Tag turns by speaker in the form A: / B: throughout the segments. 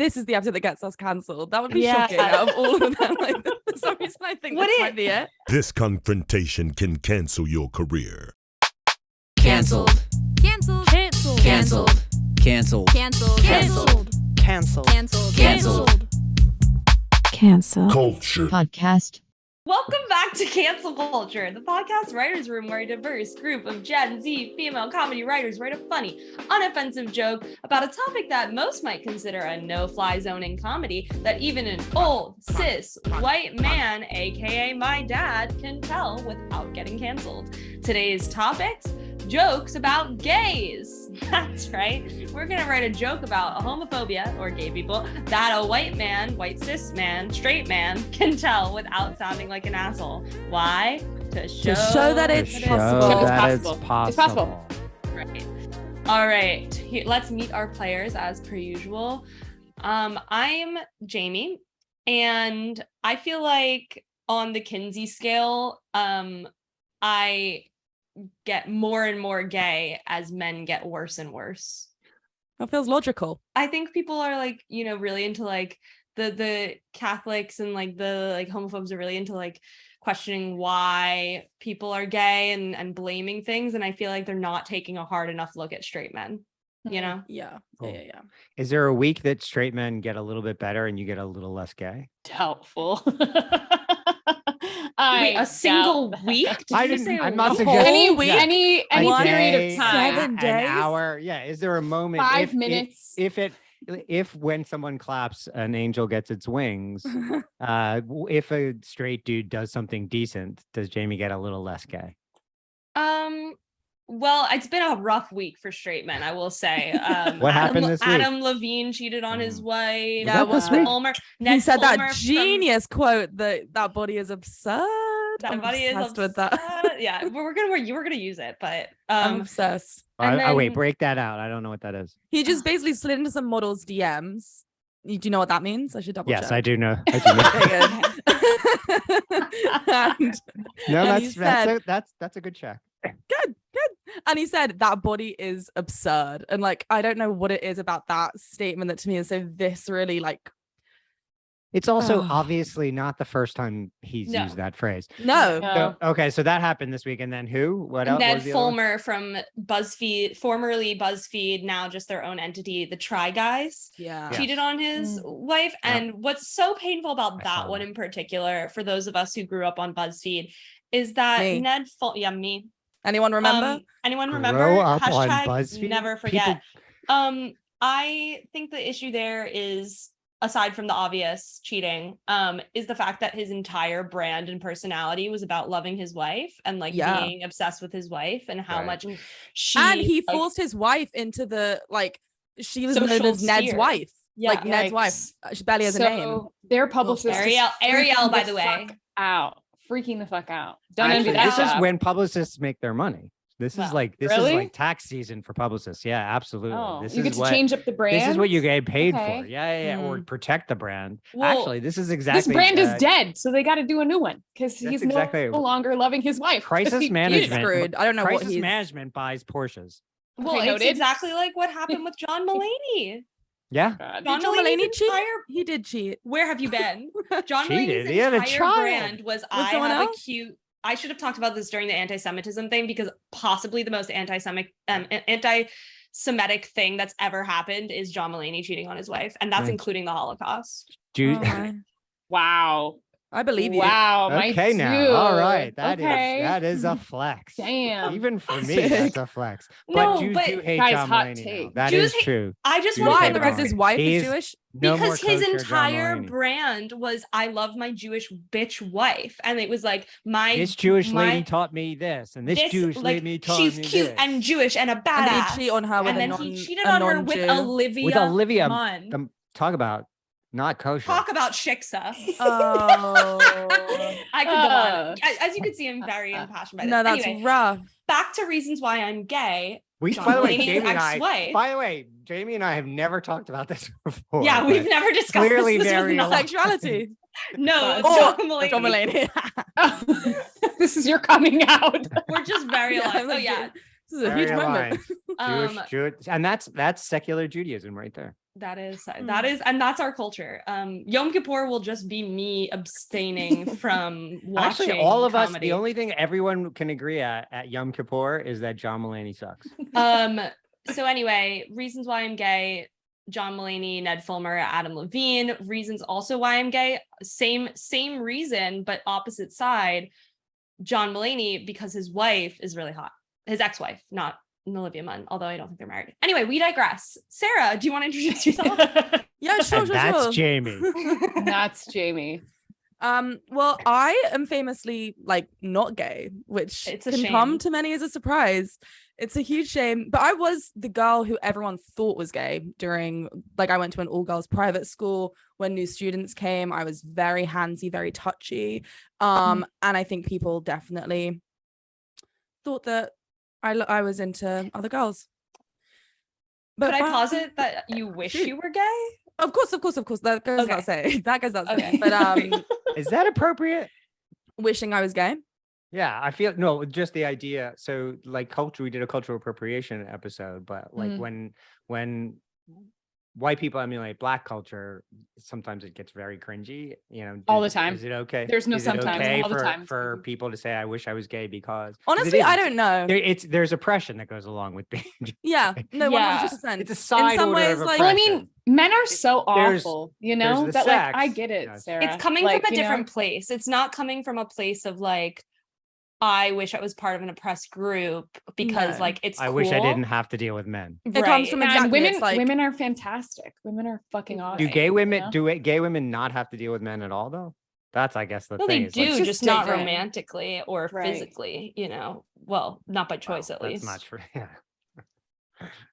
A: this is the episode that gets us cancelled. That would be shocking out of all of them. Like, for some reason, I think this might be it.
B: This confrontation can cancel your career.
C: Canceled.
D: Canceled.
C: Canceled.
D: Canceled.
C: Canceled.
D: Canceled.
C: Canceled.
D: Canceled.
C: Canceled.
D: Canceled.
B: Cancel culture
E: podcast.
F: Welcome back to Cancel Culture, the podcast writers' room where a diverse group of Gen Z female comedy writers write a funny, unoffensive joke about a topic that most might consider a no-fly zone in comedy that even an old, cis, white man, aka my dad, can tell without getting canceled. Today's topics: jokes about gays. That's right. We're going to write a joke about homophobia, or gay people, that a white man, white cis man, straight man can tell without sounding like an asshole. Why? To show that it's possible.
G: It's possible.
F: Right. All right. Let's meet our players as per usual. I'm Jamie, and I feel like on the Kinsey scale, I get more and more gay as men get worse and worse.
A: That feels logical.
F: I think people are like, really into like the Catholics and like the like homophobes are really into like questioning why people are gay and blaming things. And I feel like they're not taking a hard enough look at straight men,
A: Yeah.
G: Cool.
A: Yeah.
G: Is there a week that straight men get a little bit better and you get a little less gay?
E: Doubtful.
F: Wait, a single week?
G: I'm not suggesting
E: any week, any period of time.
A: 7 days?
G: An hour. Yeah. Is there a moment?
E: 5 minutes.
G: If when someone claps, an angel gets its wings. If a straight dude does something decent, does Jamie get a little less gay?
F: Well, it's been a rough week for straight men, I will say.
G: What happened this week?
F: Adam Levine cheated on his wife.
A: Yeah,
G: this week?
A: He said that genius quote that body is absurd.
F: That body is
A: obsessed
F: with that. Yeah, you were gonna use it, but
A: I'm obsessed.
G: Wait, break that out. I don't know what that is.
A: He just basically slid into some models' DMs. Do you know what that means? I should double check.
G: Yes, I do know. That's a good check.
A: Good. And he said that body is absurd. And like, I don't know what it is about that statement that to me is so viscerally like.
G: It's also obviously not the first time he's used that phrase.
A: No.
G: So that happened this week. And then who? What else?
F: Ned Fulmer from BuzzFeed, formerly BuzzFeed, now just their own entity, the Try Guys.
A: Yeah.
F: Cheated on his wife. And what's so painful about that one in particular, for those of us who grew up on BuzzFeed, is that Ned Fulmer, me.
A: Anyone remember?
G: Grow up on BuzzFeed?
F: Never forget. I think the issue there is, aside from the obvious cheating, is the fact that his entire brand and personality was about loving his wife and like being obsessed with his wife and how much
A: he forced his wife into the she was known as Ned's wife. Yeah, like Ned's wife. She barely has a name.
E: Their publicist
F: Ariel, by the way.
E: Freaking the fuck out.
G: This is when publicists make their money. This is like tax season for publicists. Yeah, absolutely.
E: You get to change up the brand.
G: This is what you get paid for. Yeah. Or protect the brand. Well, actually, this is exactly.
E: This brand is dead, so they got to do a new one because he's no longer loving his wife.
G: Crisis management.
A: Screwed. I don't know
G: crisis management buys Porsches.
F: Well, it's exactly like what happened with John Mulaney.
G: Yeah.
F: John Mulaney cheat?
A: He did cheat.
F: Where have you been? John Mulaney's entire brand was I have a cute. I should have talked about this during the anti-Semitism thing because possibly the most anti-Semitic thing that's ever happened is John Mulaney cheating on his wife, and that's including the Holocaust.
E: Wow.
A: I believe you.
E: Wow.
G: Okay, now. All right. That is a flex.
E: Damn.
G: Even for me, that's a flex. But Jews do hate John Mulaney. That is true.
F: I just want to
A: because his wife is Jewish.
F: Because his entire brand was I love my Jewish bitch wife. And it was like
G: this Jewish lady taught me this. And this Jewish lady taught me this.
F: She's cute and Jewish and a badass.
A: And he cheated on her with
F: he cheated on her with Olivia Munn.
G: Talk about not kosher.
F: Talk about shiksa. I could go on. As you can see, I'm very impassioned by this.
A: No, that's rough.
F: Back to reasons why I'm gay.
G: By the way, Jamie and I have never talked about this before.
F: Yeah, we've never discussed
G: clearly
F: this.
G: Very
A: sexuality.
F: No, John Mulaney.
E: This is your coming out.
F: We're just very alive. Oh yeah.
A: This is a huge moment.
G: Jewish, and that's secular Judaism right there.
F: That is, and that's our culture. Yom Kippur will just be me abstaining from watching.
G: Actually, all of
F: comedy.
G: us, the only thing everyone can agree at Yom Kippur is that John Mulaney sucks.
F: So anyway, reasons why I'm gay: John Mulaney, Ned Fulmer, Adam Levine. Reasons also why I'm gay: same reason, but opposite side. John Mulaney, because his wife is really hot. His ex-wife, not Olivia Munn, although I don't think they're married. Anyway, we digress. Sarah, do you want to introduce yourself?
A: Yeah, sure.
G: That's Jamie.
E: That's Jamie.
A: Well, I am famously like not gay, which can come to many as a surprise. It's a huge shame, but I was the girl who everyone thought was gay during, like, I went to an all-girls private school. When new students came, I was very handsy, very touchy, and I think people definitely thought that I was into other girls.
F: But could I posit that you wish you were gay?
A: Of course. That goes without saying. That goes without saying. But
G: is that appropriate?
A: Wishing I was gay?
G: Yeah, I feel just the idea. So like culture, we did a cultural appropriation episode, but like when white people emulate Black culture, sometimes it gets very cringy,
E: all the time.
G: Is it okay?
E: There's no
G: is
E: sometimes,
G: okay
E: all the time.
G: for people to say, I wish I was gay because
A: honestly, I don't know.
G: There's oppression that goes along with being gay.
A: Yeah, no, 100%.
G: It's a side
A: in some
G: order
A: ways,
G: of
A: like,
E: well, I mean, men are so
G: There's-
E: awful,
G: there's
E: that
G: the
E: like, I
G: sex.
E: get it,
G: Yes.
E: Sarah.
F: It's coming
E: Like,
F: from a different place. It's not coming from a place of like, I wish I was part of an oppressed group because like it's
G: I
F: cool.
G: wish I didn't have to deal with men.
A: It comes from
E: And
A: exactly.
E: women.
A: It's like,
E: Women are fantastic. Women are fucking awesome.
G: Do gay women
E: you know?
G: do gay women not have to deal with men at all though? That's I guess the
F: No,
G: thing.
F: they
G: is,
F: do,
G: like,
F: just not
E: different.
F: romantically or
E: Right.
F: physically, well, not by choice at
G: that's
F: least.
G: not true. Yeah.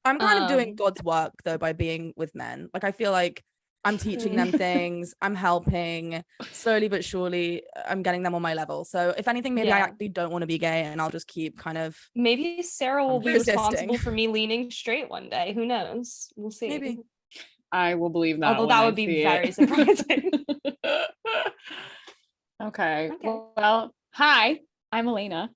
A: I'm kind of doing God's work though by being with men. Like I feel like I'm teaching them things. I'm helping slowly but surely. I'm getting them on my level. So if anything, maybe I actually don't want to be gay, and I'll just keep kind of.
F: Maybe Sarah will be
A: resisting.
F: responsible for me leaning straight one day. Who knows? We'll see.
A: Maybe.
E: I will believe that.
F: Although that would be very surprising.
E: Okay. Well, hi, I'm Elayna,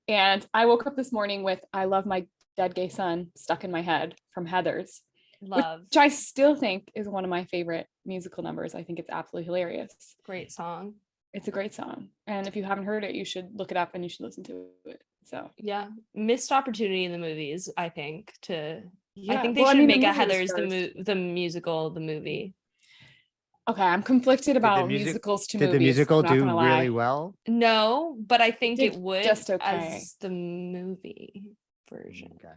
E: and I woke up this morning with "I Love My Dead Gay Son" stuck in my head from Heather's.
F: Love.
E: Which I still think is one of my favorite musical numbers. I think it's absolutely hilarious.
F: Great song.
E: It's a great song. And if you haven't heard it, you should look it up and you should listen to it. So
F: Yeah. Missed opportunity in the movies, I think, I think they
E: Well, I
F: should
E: mean,
F: make
E: the
F: a
E: movie was
F: Heather's
E: first.
F: the musical, the movie.
E: Okay, I'm conflicted about
G: music-
E: musicals to
G: Did
E: movies.
G: the musical
E: I'm not
G: do
E: gonna lie.
G: really well?
F: No, but I think
E: did
F: it would
E: just okay.
F: as the movie version.
G: Okay.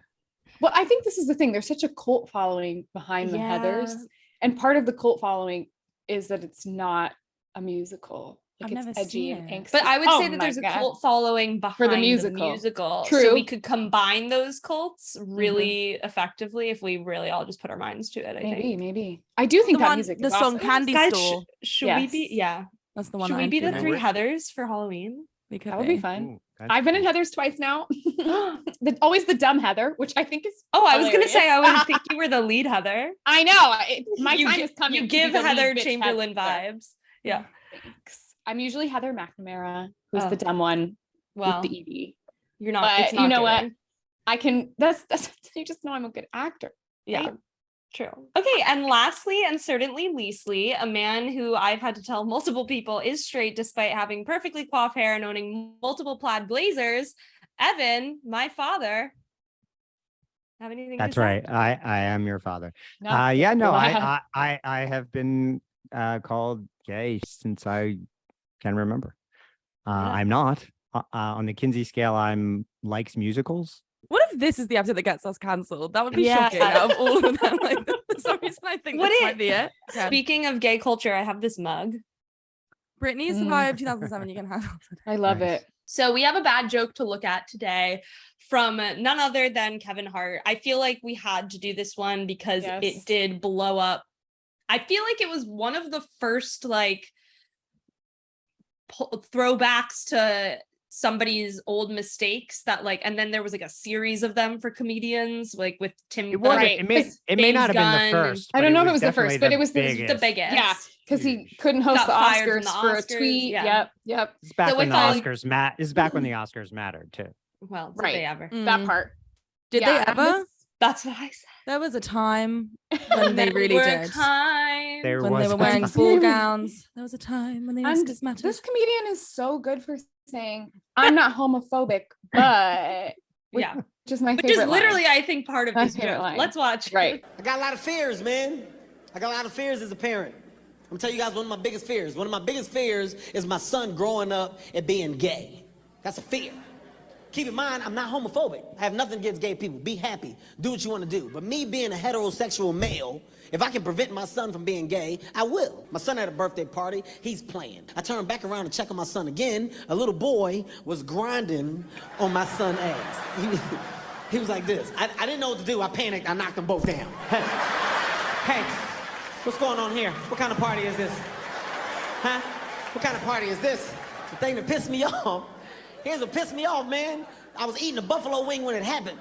E: Well, I think this is the thing. There's such a cult following behind the Heathers. And part of the cult following is that it's not a musical. Like
A: I've
E: it's
A: never
E: edgy
A: seen
E: and
A: it.
E: angsty.
F: But I would say that
E: my
F: there's
E: God.
F: a cult following behind
E: the musical.
F: So
E: True.
F: we could combine those cults really effectively if we really all just put our minds to it. I think.
E: Maybe. I do think
A: The
E: that
A: one,
E: music
A: the
E: is
A: song
E: awesome.
A: "Candy
F: Guys,
A: Store."
F: should we be?
E: Yes.
F: Yeah.
A: That's the one.
F: Should
A: that
F: we
A: I'm
F: be the
A: feeling.
F: three Heathers for Halloween?
A: We could
E: That would be fun.
G: Ooh, that's
E: I've been in
G: cool.
E: Heather's twice now. Always the dumb Heather, which I think is
F: I was gonna say I
E: hilarious.
F: would think you were the lead Heather.
E: I know. My
F: you
E: time
F: gi-
E: is coming.
F: You
E: to be
F: give
E: the lead
F: Heather
E: bitch
F: Chamberlain
E: Heather.
F: vibes. Yeah.
E: Thanks. I'm usually Heather McNamara, who's
F: Oh.
E: the dumb one
F: Well,
E: with the ED.
F: you're not.
E: But
F: It's not
E: you know
F: giving.
E: what? I can. That's. You just know I'm a good actor.
F: Yeah. True. Okay, and lastly, and certainly leastly, a man who I've had to tell multiple people is straight despite having perfectly coiffed hair and owning multiple plaid blazers. Evan, my father. Have anything
G: That's
F: to say?
G: right. I am your father.
E: No.
G: I have been called gay since I can remember. I'm not. On the Kinsey scale, I'm likes musicals.
A: What if this is the episode that gets us cancelled? That would be
F: Yeah.
A: shocking. Out of all of them, like for some reason, I think
F: Would
A: this
F: it?
A: might be it. Yeah.
F: Speaking of gay culture, I have this mug.
A: Britney survived 2007. You can have it.
E: I love
G: Nice.
E: it.
F: So we have a bad joke to look at today from none other than Kevin Hart. I feel like we had to do this one because
E: Yes.
F: it did blow up. I feel like it was one of the first like throwbacks to somebody's old mistakes that like, and then there was like a series of them for comedians like with Tim.
G: It wasn't.
E: Right.
G: It may not have been
F: James
G: the
F: Gunn.
G: first.
E: I don't
G: but
E: know if it was the
G: definitely
E: first, but it was the
G: biggest.
F: biggest.
E: Yeah, because he
G: Huge.
E: couldn't host
F: Got
E: the
F: fired from
E: Oscars
F: the
E: for a
F: Oscars,
E: tweet.
F: yeah.
E: Yep.
G: This is back
F: So
G: when the
F: if I-
G: Oscars This is back when the Oscars mattered too.
F: Well, did
E: Right.
F: they ever?
E: That part.
A: Did
E: Yeah,
A: they ever?
F: That's what I said.
A: There was a time when they really did. When they were wearing ball gowns. There was a time when they used to matter.
E: This comedian is so good for saying, I'm not homophobic, but which is my favorite. Which is
F: literally, I think, part of this joke. Let's watch.
E: Right.
D: I got a lot of fears, man. I got a lot of fears as a parent. I'm gonna tell you guys one of my biggest fears. One of my biggest fears is my son growing up and being gay. That's a fear. Keep in mind, I'm not homophobic. I have nothing against gay people. Be happy. Do what you want to do. But me being a heterosexual male, if I can prevent my son from being gay, I will. My son had a birthday party. He's playing. I turned back around to check on my son again. A little boy was grinding on my son's ass. He was like this. I didn't know what to do. I panicked. I knocked them both down. Hey, what's going on here? What kind of party is this? Huh? What kind of party is this? The thing that pissed me off. Here's what pissed me off, man. I was eating a buffalo wing when it happened.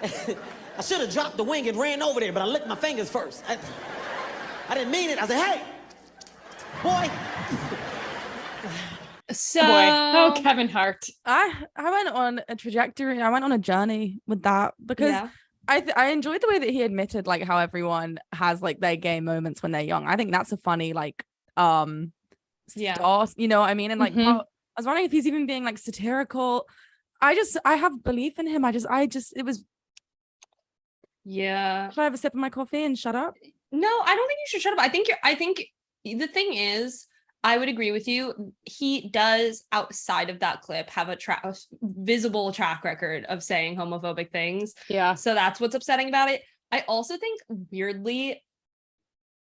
D: I should have dropped the wing and ran over there, but I licked my fingers first. I didn't mean it. I said, hey, boy.
F: So,
E: oh, Kevin Hart.
A: I went on a trajectory. I went on a journey with that because I enjoyed the way that he admitted like how everyone has like their gay moments when they're young. I think that's a funny like start, you know what I mean? And like I was wondering if he's even being like satirical. I have belief in him. It was.
F: Yeah.
A: Should I have a sip of my coffee and shut up?
F: No, I don't think you should shut up. I think the thing is, I would agree with you. He does, outside of that clip, have a visible track record of saying homophobic things.
E: Yeah.
F: So that's what's upsetting about it. I also think, weirdly,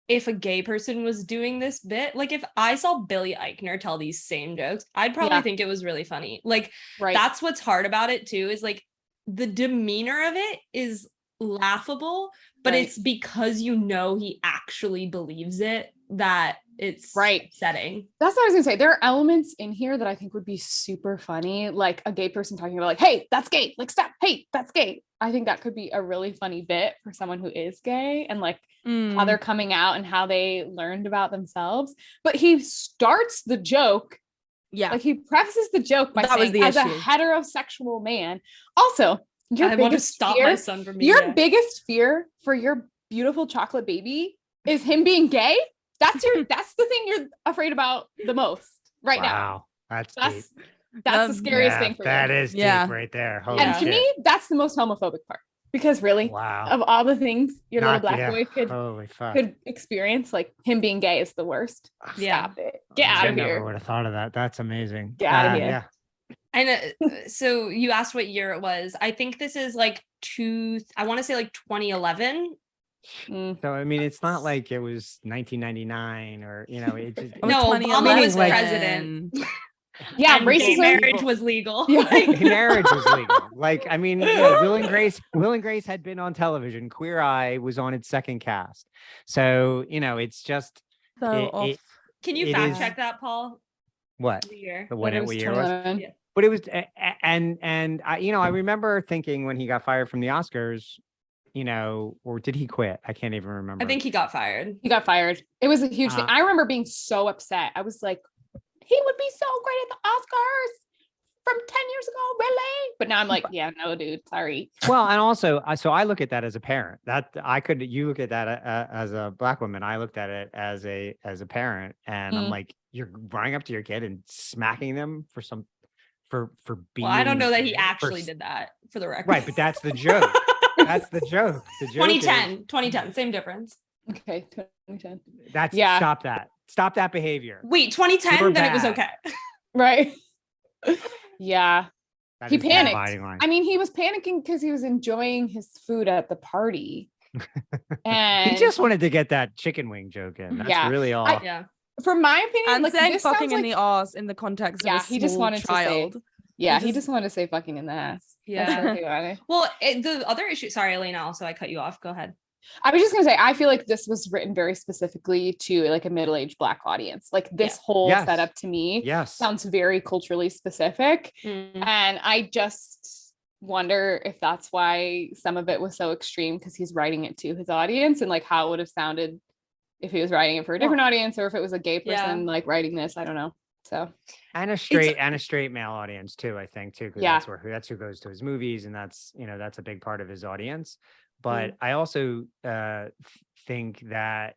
F: if a gay person was doing this bit, like if I saw Billy Eichner tell these same jokes, I'd probably think it was really funny. Like, that's what's hard about it too, is like the demeanor of it is laughable, but it's because you know he actually believes it that it's upsetting.
E: That's what I was gonna say. There are elements in here that I think would be super funny, like a gay person talking about like, hey, that's gay, like stop, hey, that's gay. I think that could be a really funny bit for someone who is gay and like how they're coming out and how they learned about themselves. But he starts the joke, like he prefaces the joke by saying, as a heterosexual man, also
F: I want to stop my son from being
E: your
F: gay.
E: biggest fear for your beautiful chocolate baby is him being gay. That's the thing you're afraid about the most now.
G: Wow, that's deep.
E: That's the scariest thing for you.
G: That is deep right there. Holy
E: and to me, that's the most homophobic part. Because really, of all the things your little black boy could experience, like him being gay is the worst. Stop it. Get out of here. I
G: never would have thought of that. That's amazing.
E: Get out of here.
G: Yeah.
F: And so you asked what year it was. I think this is like I want to say like 2011.
G: So I mean, it's not like it was 1999 or it just
F: no, Obama was president.
E: Yeah,
F: racism. Marriage was legal.
G: Yeah, marriage was legal. Like, I mean, Will and Grace had been on television. Queer Eye was on its second cast. So it's just
A: off.
F: Can you fact check that, Paul?
G: What?
F: The year.
G: What year it was? Yeah. But it was, and I remember thinking when he got fired from the Oscars, or did he quit? I can't even remember.
F: I think he got fired.
E: He got fired. It was a huge thing. I remember being so upset. I was like, he would be so great at the Oscars from 10 years ago, really? But now I'm like, yeah, no, dude, sorry.
G: Well, and also, so I look at that as a parent. You look at that as a black woman. I looked at it as a parent, and I'm like, you're running up to your kid and smacking them for being.
F: Well, I don't know that he actually did that, for the record.
G: Right, but that's the joke. That's the joke. The joke
F: 2010, same difference.
E: Okay, 2010.
G: Stop that behavior.
F: Wait, 2010, then it was okay.
E: Right. Yeah. He panicked.
G: I
E: mean, he was panicking because he was enjoying his food at the party. And
G: he just wanted to get that chicken wing joke in. That's really all.
E: For my opinion,
A: and
E: like
A: saying fucking in the ass in the context of a
E: he just wanted
A: child.
E: to say, he just wanted to say fucking in the ass.
F: Yeah. Well, the other issue, sorry, Elayna, also I cut you off. Go ahead.
E: I was just gonna say, I feel like this was written very specifically to like a middle-aged Black audience. Like this whole setup to me sounds very culturally specific. And I just wonder if that's why some of it was so extreme, because he's writing it to his audience, and like how it would have sounded if he was writing it for a different audience, or if it was a gay person like writing this. I don't know. So
G: and a straight male audience too, I think too, because that's who goes to his movies, and that's that's a big part of his audience. But I also think that,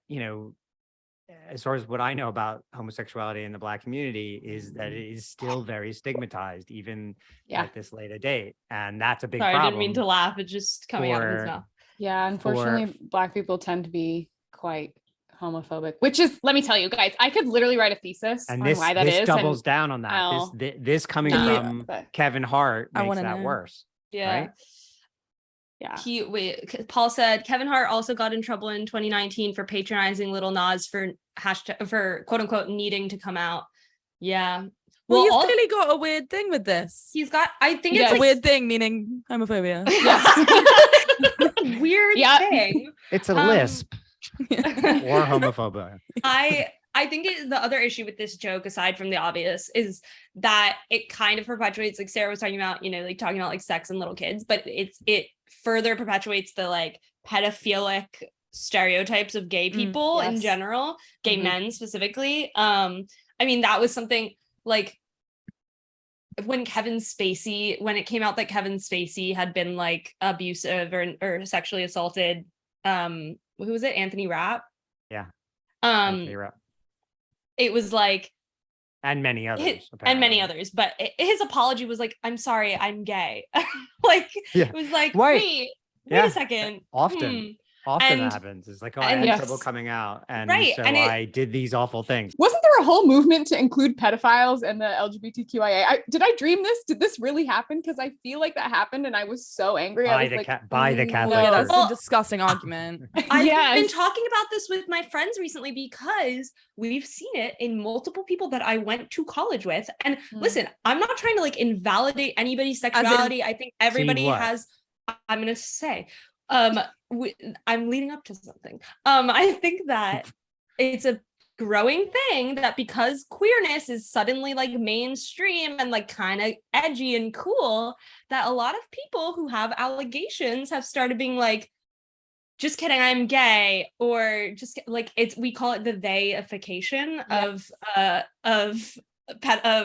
G: as far as what I know about homosexuality in the Black community is that it is still very stigmatized, even at this later date. And that's a big problem.
F: I didn't mean to laugh. It's just coming out of his mouth.
E: Yeah, unfortunately, Black people tend to be quite homophobic, which is, let me tell you guys, I could literally write a thesis on why that is.
G: This doubles down on that. This coming from Kevin Hart makes that worse.
F: Yeah.
G: Right?
F: Yeah. Paul said Kevin Hart also got in trouble in 2019 for patronizing Lil Nas for quote unquote needing to come out. Yeah.
A: Well, you've clearly got a weird thing with this.
F: He's got, I think it's
A: a weird thing, meaning homophobia.
F: Weird thing.
G: It's a lisp or homophobia.
F: I think the other issue with this joke, aside from the obvious, is that it kind of perpetuates, like Sarah was talking about, like talking about like sex and little kids, but it further perpetuates the like pedophilic stereotypes of gay people in general, gay men specifically. I mean, that was something like when it came out that Kevin Spacey had been like abusive or sexually assaulted, who was it? Anthony Rapp.
G: Yeah.
F: Anthony Rapp. It was like,
G: and many others,
F: but his apology was like, "I'm sorry, I'm gay." It was like, wait a second.
G: Often that happens. It's like, I had trouble coming out, and so I did these awful things.
E: Wasn't there a whole movement to include pedophiles and the LGBTQIA? Did I dream this? Did this really happen? Because I feel like that happened, and I was so angry.
G: By the Catholic Church.
A: That's a disgusting argument.
F: I've been talking about this with my friends recently because we've seen it in multiple people that I went to college with. And listen, I'm not trying to like invalidate anybody's sexuality. I think everybody has. I'm gonna say. I'm leading up to something. I think that it's a growing thing that because queerness is suddenly like mainstream and like kind of edgy and cool, that a lot of people who have allegations have started being like, just kidding, I'm gay, or just like we call it the they-ification of predators.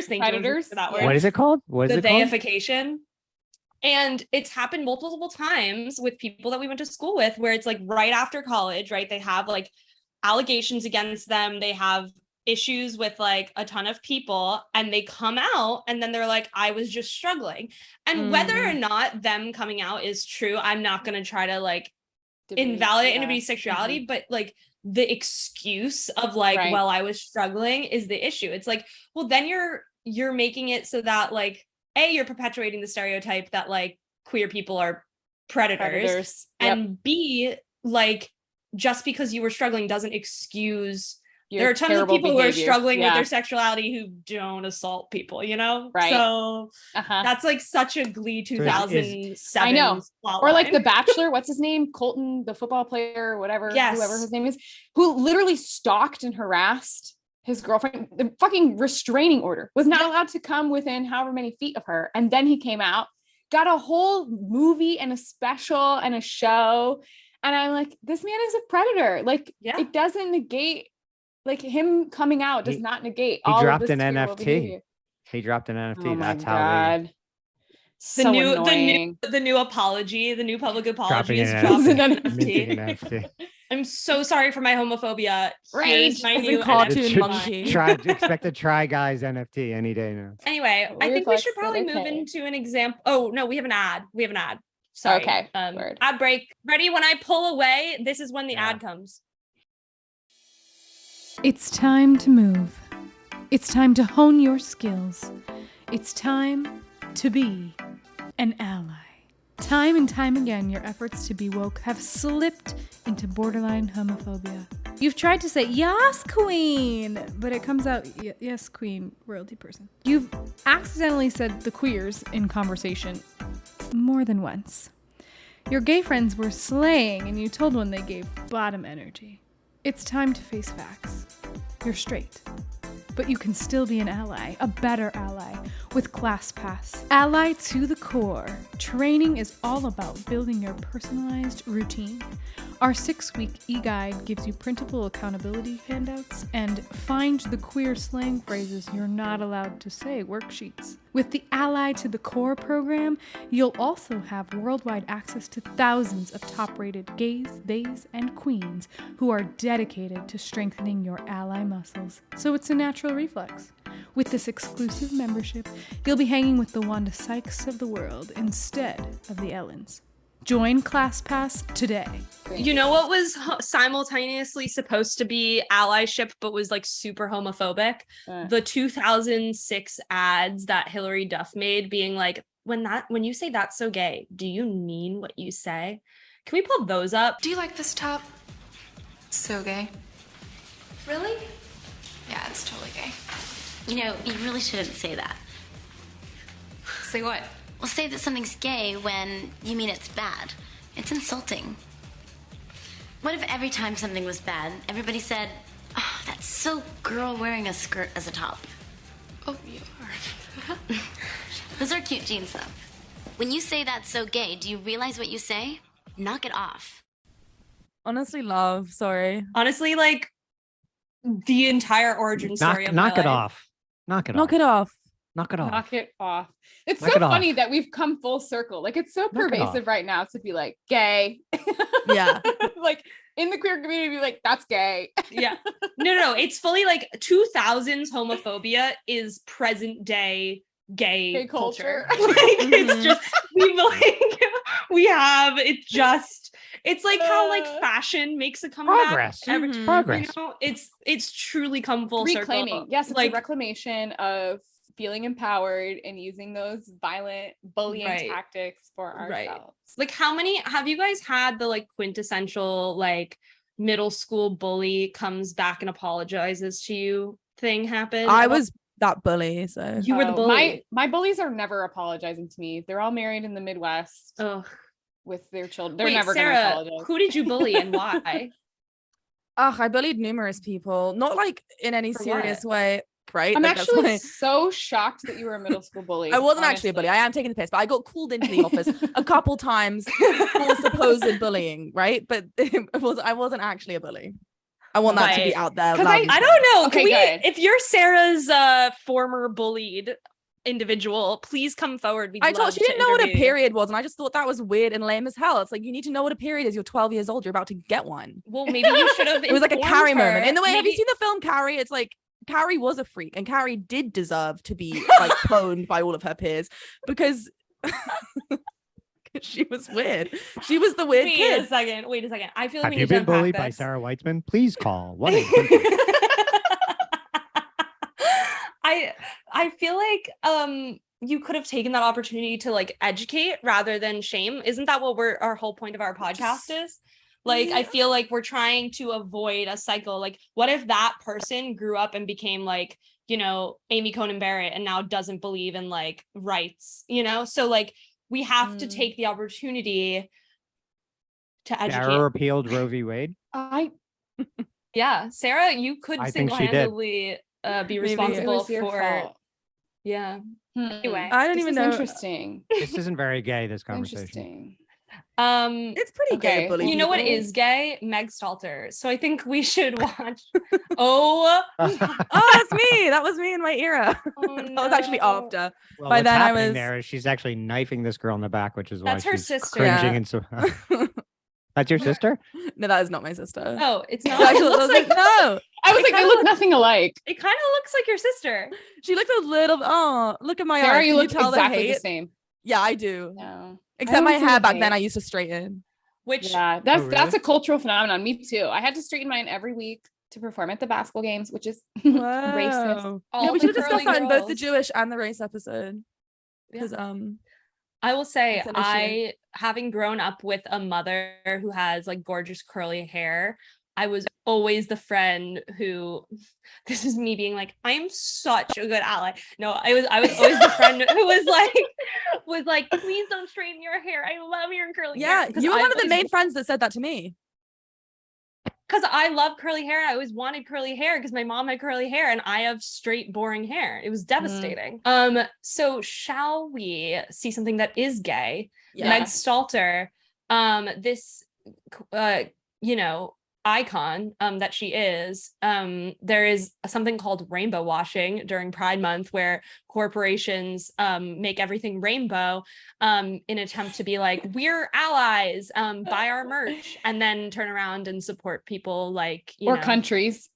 F: Thank you for that word.
G: What is it called? What is it called?
F: The deification. And it's happened multiple times with people that we went to school with, where it's like right after college, right? They have like allegations against them. They have issues with like a ton of people, and they come out and then they're like, I was just struggling. And whether or not them coming out is true, I'm not going to try to like invalidate anybody's sexuality, but like the excuse of like, well, I was struggling is the issue. It's like, well, then you're making it so that like, A, you're perpetuating the stereotype that like queer people are predators. And B, like just because you were struggling doesn't excuse there are tons of people who are struggling with their sexuality who don't assault people, right? So that's like such a Glee 2007
E: I know. Or like The Bachelor, what's his name, Colton, the football player, whatever, whoever his name is, who literally stalked and harassed his girlfriend. The fucking restraining order, was not allowed to come within however many feet of her, and then he came out, got a whole movie and a special and a show, and I'm like, this man is a predator. Like it doesn't negate, like him coming out does not negate all of this.
G: He dropped an NFT. He dropped an NFT.
E: Oh
G: That's
E: how we...
F: The new apology, the new public apology is dropping an NFT. I'm so sorry for my homophobia.
E: Here's
F: my new
A: cartoon monkey.
G: Expect a Try Guys NFT any day now.
F: Anyway, I think we should probably move into an example. Oh no, we have an ad. Sorry.
E: Okay.
F: Ad break. Ready? When I pull away, this is when the ad comes.
H: It's time to move. It's time to hone your skills. It's time to be an ally. Time and time again, your efforts to be woke have slipped into borderline homophobia. You've tried to say, yes, queen, but it comes out, yes, queen, royalty person. You've accidentally said the queers in conversation more than once. Your gay friends were slaying, and you told one they gave bottom energy. It's time to face facts. You're straight. But you can still be an ally, a better ally, with ClassPass. Ally to the core. Training is all about building your personalized routine. Our 6-week e-guide gives you printable accountability handouts and find the queer slang phrases you're not allowed to say worksheets. With the Ally to the Core program, you'll also have worldwide access to thousands of top-rated gays, theys, and queens who are dedicated to strengthening your ally muscles, so it's a natural reflex. With this exclusive membership, you'll be hanging with the Wanda Sykes of the world instead of the Ellens. Join ClassPass today.
F: You know what was simultaneously supposed to be allyship, but was like super homophobic? The 2006 ads that Hillary Duff made being like, when you say that's so gay, do you mean what you say? Can we pull those up?
I: Do you like this top? It's so gay.
J: Really?
I: Yeah, it's totally gay.
J: You know, you really shouldn't say that.
I: Say what?
J: Well, say that something's gay when you mean it's bad. It's insulting. What if every time something was bad, everybody said, oh, that's so girl wearing a skirt as a top?
I: Oh, you are.
J: Those are cute jeans, though. When you say that's so gay, do you realize what you say? Knock it off.
A: Honestly, love. Sorry.
F: Honestly, like the entire origin story of
G: knock
F: my
G: it
F: life.
G: off. Knock it
A: Knock
G: off.
A: it off.
G: Knock it off.
E: Knock it off. It's
G: Knock
E: so
G: it off.
E: funny that we've come full circle. Like, it's so
G: Knock it
E: pervasive
G: off.
E: right now to be like gay.
A: Yeah.
E: Like in the queer community, be like, that's gay.
F: Yeah. No. It's fully like 2000s homophobia is present day gay culture. Like, it's just it's like how like fashion makes a comeback.
G: Progress.
F: Every,
G: Progress.
F: You know, it's truly come full
E: Reclaiming.
F: circle.
E: Yes, it's
F: like
E: a reclamation of feeling empowered and using those violent bullying tactics for ourselves.
F: Like, how many have you guys had the like quintessential like middle school bully comes back and apologizes to you thing happen?
A: I was that bully, so
F: you were the bully.
E: My bullies are never apologizing to me. They're all married in the Midwest with their children. They're never going to apologize.
F: Who did you bully and why?
A: I bullied numerous people, not like in any serious way. Right?
E: I'm
A: like,
E: actually so shocked that you were a middle school bully.
A: I wasn't actually a bully. I am taking the piss, but I got called into the office a couple times for supposed bullying, right? But I wasn't actually a bully. I want that to be out there.
F: Because I don't know.
E: Okay,
F: if you're Sarah's former bullied individual, please come forward.
A: I told she didn't know what a period was, and I just thought that was weird and lame as hell. It's like, you need to know what a period is. You're 12 years old. You're about to get one.
F: Well, maybe you should have.
A: It was like a Carrie moment. In the way, have you seen the film Carrie? It's like, Carrie was a freak, and Carrie did deserve to be like pwned by all of her peers because she was weird. She was the weird kid.
F: Wait a second. I feel like
G: have you been bullied by Sarah Weitzmann? Please call 1-800.
F: I feel like you could have taken that opportunity to like educate rather than shame. Isn't that what our whole point of our podcast is? Like, I feel like we're trying to avoid a cycle. Like, what if that person grew up and became like, you know, Amy Coney Barrett and now doesn't believe in like rights, you know? So like, we have to take the opportunity to educate.
G: Sarah repealed Roe v. Wade.
F: Yeah, Sarah, you could single-handedly be responsible for. Yeah. Anyway,
A: I don't even know.
E: Interesting.
G: This isn't very gay, this conversation.
E: Interesting.
A: It's pretty gay to bully
F: you know
A: people.
F: what is gay? Meg Stalter. So I think we should watch oh
A: that's me. That was me in my era. That was actually after.
G: Well,
A: by then I was
G: there is she's actually knifing this girl in the back, which is why
F: that's her
G: she's
F: sister.
G: Cringing and so That's your sister?
A: No, that is not my sister.
F: Oh, it's not.
A: Actually, I was like, no.
E: I was like, they look nothing alike.
F: It kind of looks like your sister.
A: She looks a little. Oh, look at my
E: Sarah,
A: eyes.
E: you look
A: tell
E: exactly the same.
A: Yeah, I do.
E: No.
A: Except my hair back then I used to straighten.
F: Which
E: that's a cultural phenomenon. Me too. I had to straighten mine every week to perform at the basketball games, which is racist.
A: Yeah, we should discuss that in both the Jewish and the race episode. Because
F: I will say, having grown up with a mother who has like gorgeous curly hair, I was always the friend who, this is me being like, I'm such a good ally. No, I was always the friend who was like, please don't straighten your hair. I love your curly hair.
A: Yeah, you were one of the main friends that said that to me.
F: Because I love curly hair. I always wanted curly hair because my mom had curly hair and I have straight, boring hair. It was devastating. So shall we see something that is gay?
A: Yeah.
F: Meg Stalter. This you know, icon that she is, there is something called rainbow washing during Pride Month, where corporations make everything rainbow in attempt to be like, we're allies, buy our merch, and then turn around and support people like, you know,
E: countries.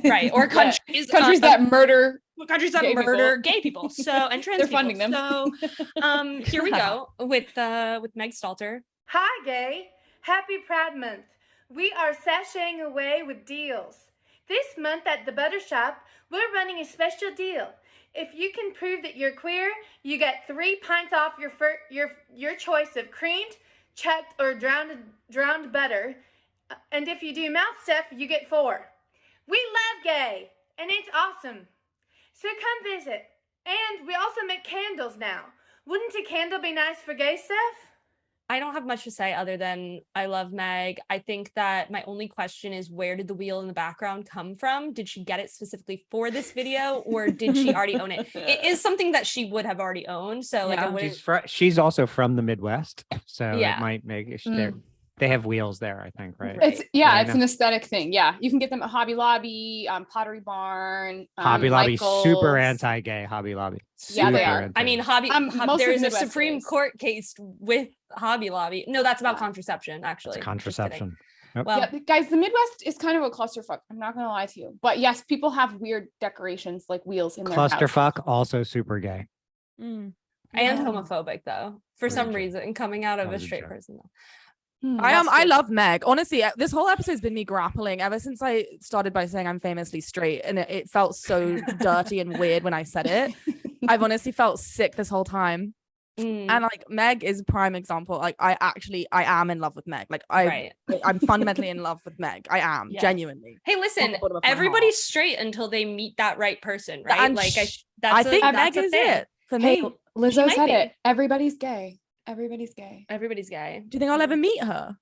F: Right, or countries
E: that murder
F: gay people, so, and trans
E: they're
F: people.
E: funding them.
F: So here we go with Meg Stalter.
K: Hi, gay. Happy Pride Month. We are sashaying away with deals. This month at the Butter Shop, we're running a special deal. If you can prove that you're queer, you get 3 pints off your choice of creamed, chucked, or drowned butter. And if you do mouth stuff, you get 4. We love gay, and it's awesome. So come visit. And we also make candles now. Wouldn't a candle be nice for gay stuff?
F: I don't have much to say other than I love Meg. I think that my only question is, where did the wheel in the background come from? Did she get it specifically for this video, or did she already own it? It is something that she would have already owned. So like,
G: she's also from the Midwest, so it might make it. They have wheels there, I think, right?
E: It's an aesthetic thing. Yeah, you can get them at Hobby Lobby, Pottery Barn.
G: Hobby Lobby,
E: Michael's.
G: Super anti-gay. Hobby Lobby.
E: Yeah, they are.
F: I mean, there's a Supreme Court case with Hobby Lobby. No, that's about contraception, actually.
G: It's contraception.
E: Yep. Well, guys, the Midwest is kind of a clusterfuck. I'm not gonna lie to you, but yes, people have weird decorations like wheels in their house.
G: Clusterfuck, also super gay.
F: And homophobic, though, for some reason, coming out of a straight person, though.
A: I love Meg. Honestly, this whole episode's been me grappling ever since I started by saying I'm famously straight, and it felt so dirty and weird when I said it. I've honestly felt sick this whole time. And like, Meg is a prime example. Like, I am in love with Meg. Like, I'm fundamentally in love with Meg. I am genuinely.
F: Hey, listen, everybody's straight until they meet that right person, right?
A: And I think Meg is it for me.
E: Lizzo said it. Everybody's gay. Everybody's gay.
F: Everybody's gay.
A: Do you think I'll ever meet her?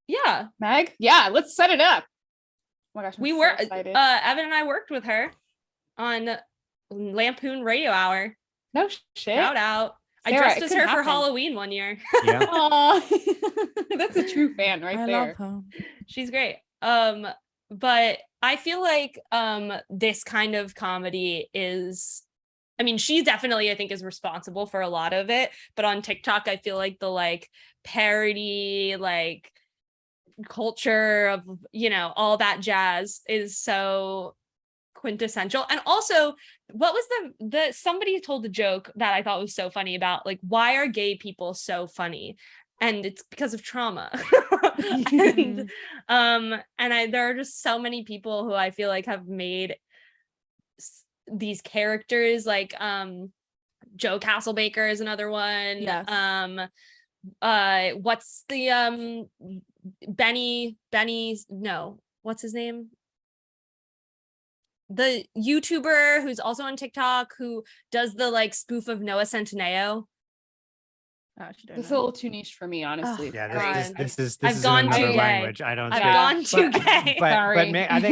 F: Yeah.
E: Meg? Yeah, let's set it up. Oh my gosh,
F: we were Evan and I worked with her on Lampoon Radio Hour.
E: No shit.
F: Shout out. Sarah, I dressed as her for Halloween one year.
G: Yeah.
E: That's a true fan right there.
A: I love her.
F: She's great. But I feel like this kind of comedy is, I mean, she definitely, I think, is responsible for a lot of it. But on TikTok, I feel like the like parody, like culture of, you know, all that jazz is so quintessential. And also, what was the somebody told a joke that I thought was so funny about, like, why are gay people so funny? And it's because of trauma. And there are just so many people who I feel like have made these characters, like Joe Castlebaker is another one.
A: Yes.
F: What's the Benny, no, what's his name? The YouTuber who's also on TikTok who does the like spoof of Noah Centineo.
E: This is a little too niche for me, honestly.
G: Yeah, this is
F: I've gone
G: another
F: too
G: language.
F: gay.
G: I don't.
F: I've gone too gay.
G: But Meg, I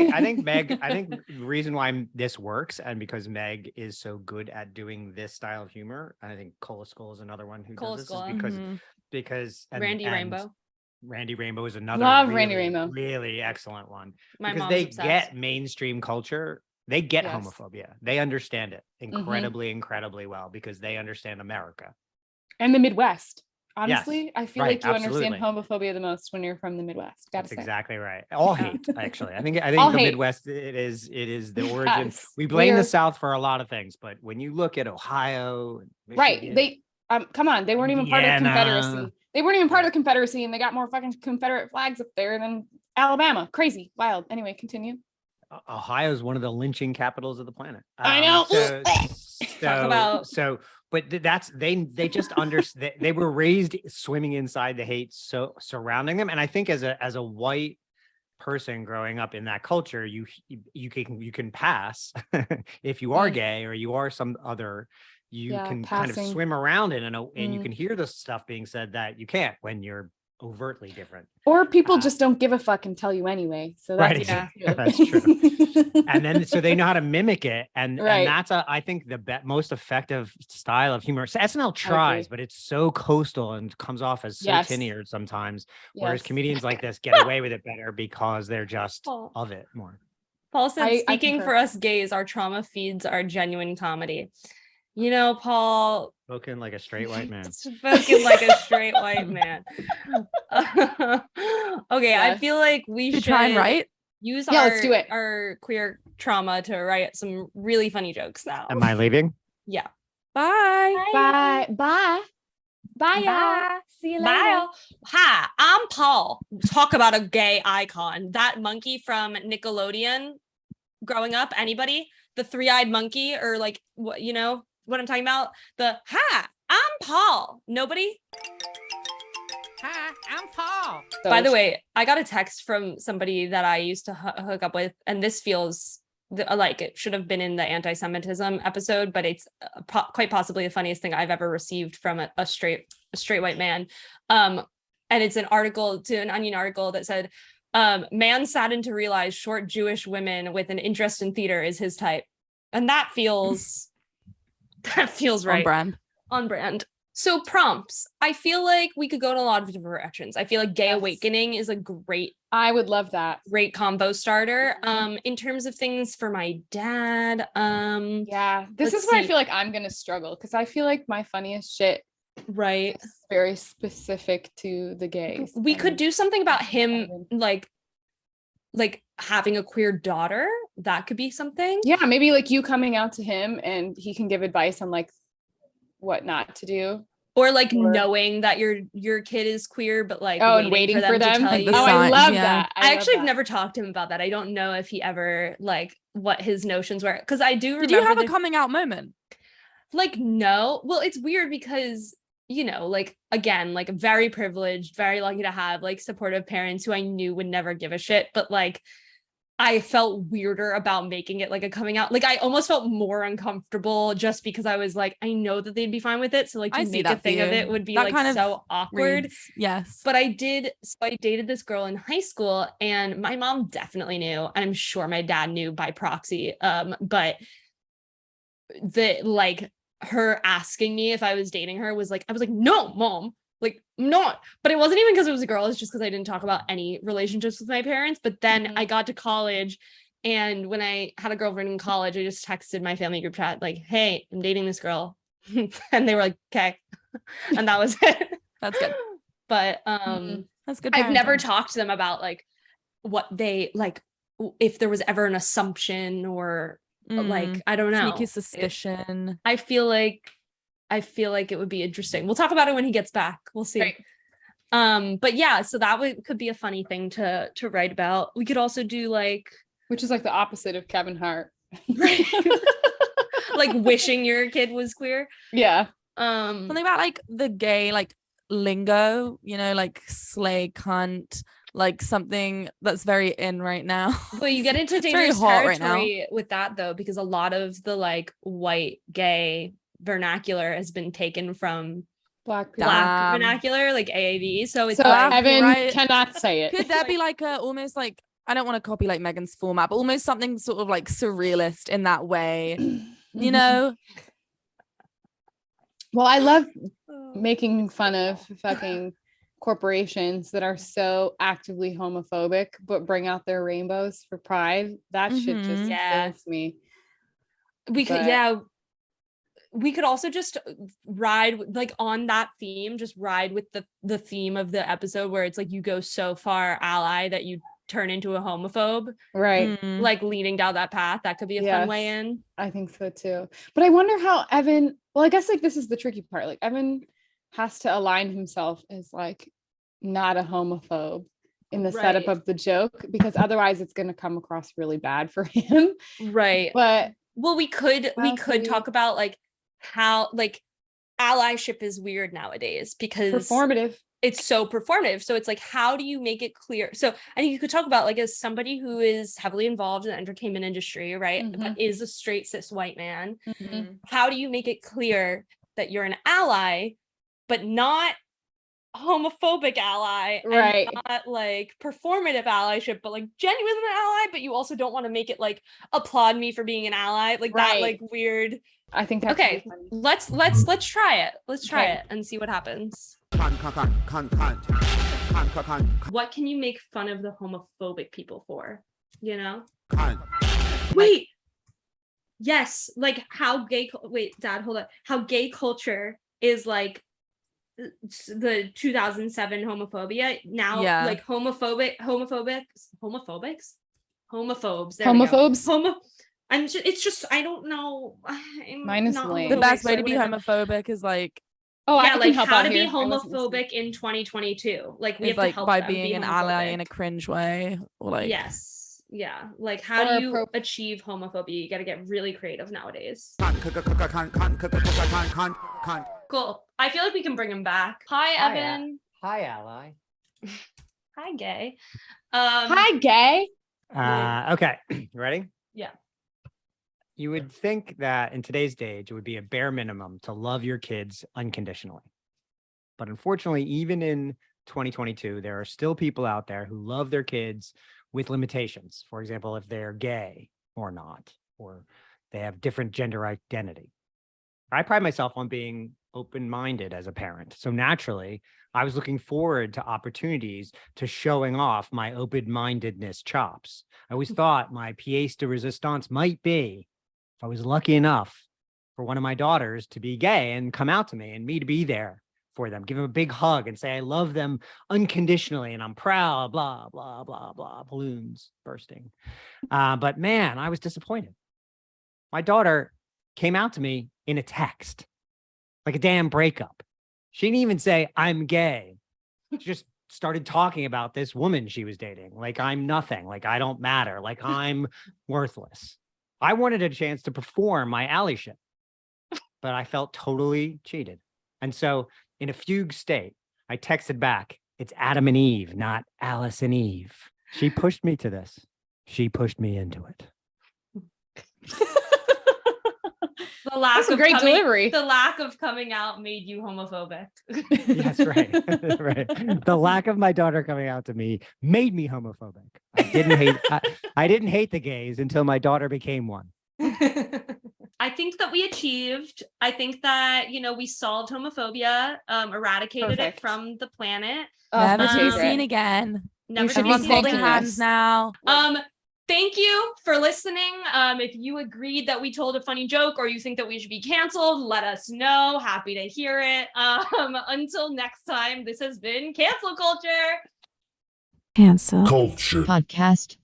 G: think the reason why this works, and because Meg is so good at doing this style of humor, and I think Cola Skull is another one who does this, is because
F: Randy Rainbow.
G: Randy Rainbow is another
E: Randy Rainbow,
G: really excellent one.
F: My
G: because
F: mom's
G: they
F: obsessed.
G: get mainstream culture. They get homophobia. They understand it incredibly well because they understand America.
E: And the Midwest. Honestly,
G: yes,
E: I feel like you understand homophobia the most when you're from the Midwest.
G: That's exactly right. All hate, actually. I think the Midwest, it is the origin. Yes. We blame the South for a lot of things, but when you look at Ohio, Michigan,
E: right? They come on, they weren't even part of the Confederacy. They weren't even part of the Confederacy, and they got more fucking Confederate flags up there than Alabama. Crazy, wild. Anyway, continue.
G: Ohio is one of the lynching capitals of the planet.
E: I know.
G: But that's they just understand. They were raised swimming inside the hate so surrounding them, and I think as a white person growing up in that culture, you can pass if you are gay or you are some other. You can kind of swim around it and you can hear the stuff being said that you can't when you're overtly different.
E: Or people just don't give a fuck and tell you anyway. So that's
G: that's true. And then so they know how to mimic it, and that's I think the most effective style of humor. So SNL tries, but it's so coastal and comes off as so tenured sometimes. Whereas comedians like this get away with it better because they're just of it more.
F: Paul said, speaking for us gays, our trauma feeds our genuine comedy. You know, Paul.
G: Spoken like a straight white man.
F: Spoken like a straight white man. Okay, I feel like we should
A: try and write.
F: Use
E: let's do it.
F: Our queer trauma to write some really funny jokes now.
G: Am I leaving?
F: Yeah.
A: Bye.
E: Bye. Bye. Bye, y'all. See you later.
F: Bye. Hi, I'm Paul. Talk about a gay icon. That monkey from Nickelodeon growing up. Anybody? The three-eyed monkey, or like, what, you know what I'm talking about? Hi, I'm Paul. Nobody?
C: Hi, I'm Paul.
F: By the way, I got a text from somebody that I used to hook up with, and this feels like it should have been in the anti-Semitism episode, but it's quite possibly the funniest thing I've ever received from a straight white man. And it's an Onion article that said, man saddened to realize short Jewish women with an interest in theater is his type. And that feels right. On brand. So prompts. I feel like we could go in a lot of different directions. I feel like Gay Awakening is a great,
E: I would love that.
F: Great combo starter. In terms of things for my dad.
E: This is where I feel like I'm gonna struggle, because I feel like my funniest shit is very specific to the gays.
F: We could do something about him like having a queer daughter. That could be something.
E: Yeah, maybe like you coming out to him and he can give advice on like what not to do.
F: Or like knowing that your kid is queer, but like
E: waiting for them to tell you.
F: I
E: love that.
F: I actually have never talked to him about that. I don't know if he ever like what his notions were, because I do remember.
A: Did you have a coming out moment?
F: Like, no. Well, it's weird because, you know, like, again, like very privileged, very lucky to have like supportive parents who I knew would never give a shit, but like I felt weirder about making it like a coming out. Like I almost felt more uncomfortable just because I was like, I know that they'd be fine with it. So like to make a thing of it would be like so awkward.
A: Yes.
F: But I dated this girl in high school, and my mom definitely knew, and I'm sure my dad knew by proxy. But her asking me if I was dating her was like, I was like, no, mom. Like, not, but it wasn't even because it was a girl. It's just because I didn't talk about any relationships with my parents. But then I got to college, and when I had a girlfriend in college, I just texted my family group chat like, hey, I'm dating this girl. And they were like, okay. And that was it.
A: That's good.
F: But
A: that's good.
F: I've never talked to them about like what they like, if there was ever an assumption or like, I don't know.
A: Sneaky suspicion.
F: I feel like it would be interesting. We'll talk about it when he gets back. We'll see. Right. But yeah, so that could be a funny thing to write about. We could also do like,
E: which is like the opposite of Kevin Hart.
F: Right. Like wishing your kid was queer.
E: Yeah.
A: Something about like the gay like lingo, you know, like slay, cunt, like something that's very in right now.
F: Well, you get into dangerous territory with that though, because a lot of the like white gay vernacular has been taken from
E: black
F: vernacular, like AAV. So it's
E: Evan cannot say it.
A: Could that be like a almost like, I don't want to copy like Megan's format, but almost something sort of like surrealist in that way, you know?
E: Well, I love making fun of fucking corporations that are so actively homophobic but bring out their rainbows for pride. That shit just kills me.
F: We could also just ride like on that theme, just ride with the theme of the episode where it's like you go so far ally that you turn into a homophobe,
E: right?
F: Like leading down that path. That could be a fun way in.
E: I think so too. But I wonder how Evan, well, I guess like this is the tricky part. Like Evan has to align himself as like not a homophobe in the setup of the joke, because otherwise it's going to come across really bad for him.
F: Right.
E: But
F: well, we could talk about like how like allyship is weird nowadays because
E: performative.
F: It's so performative. So it's like, how do you make it clear? So I think you could talk about like as somebody who is heavily involved in the entertainment industry, right? But is a straight cis white man. How do you make it clear that you're an ally, but not homophobic ally,
E: right?
F: And not like performative allyship, but like genuine ally. But you also don't want to make it like applaud me for being an ally, like that, like weird.
E: I think that's
F: okay. Let's try it. Let's try it and see what happens. What can you make fun of the homophobic people for? You know? Wait. Yes, like how gay. Wait, Dad, hold on. How gay culture is like the 2007 homophobia now, like homophobes. It's just I don't know.
E: Mine is lame.
A: The best way to be homophobic is like
F: like how to be homophobic in 2022. Like we have
A: like
F: to help
A: by
F: them
A: being
F: be
A: an
F: homophobic.
A: ally in a cringe way, or like
F: yeah, like how do you achieve homophobia? You got to get really creative nowadays. Cool. I feel like we can bring him back. Hi, Evan.
G: Hi, ally.
F: Hi, gay.
E: Hi, gay.
G: Okay, ready?
F: Yeah.
G: You would think that in today's age, it would be a bare minimum to love your kids unconditionally. But unfortunately, even in 2022, there are still people out there who love their kids with limitations. For example, if they're gay or not, or they have different gender identity. I pride myself on being open-minded as a parent. So naturally, I was looking forward to opportunities to showing off my open-mindedness chops. I always thought my pièce de résistance might be, if I was lucky enough for one of my daughters to be gay and come out to me and me to be there for them, give them a big hug and say, I love them unconditionally and I'm proud, blah, blah, blah, blah, balloons bursting. But man, I was disappointed. My daughter came out to me in a text, like a damn breakup. She didn't even say, I'm gay. She just started talking about this woman she was dating. Like I'm nothing, like I don't matter, like I'm worthless. I wanted a chance to perform my allyship, but I felt totally cheated. And so in a fugue state, I texted back, it's Adam and Eve, not Alice and Eve. She pushed me to this. She pushed me into it.
F: The lack
E: of great delivery.
F: The lack of coming out made you homophobic.
G: Yes, right. Right. The lack of my daughter coming out to me made me homophobic. I didn't hate the gays until my daughter became one.
F: I think that we achieved. I think that, we solved homophobia, eradicated it from the planet.
A: Never to be seen again.
F: Never to be
A: Everyone's
F: seen
A: holding
F: again.
A: hands now.
F: Thank you for listening. If you agreed that we told a funny joke or you think that we should be canceled, let us know. Happy to hear it. Until next time, this has been Cancel Culture.
B: Cancel Culture
L: Podcast.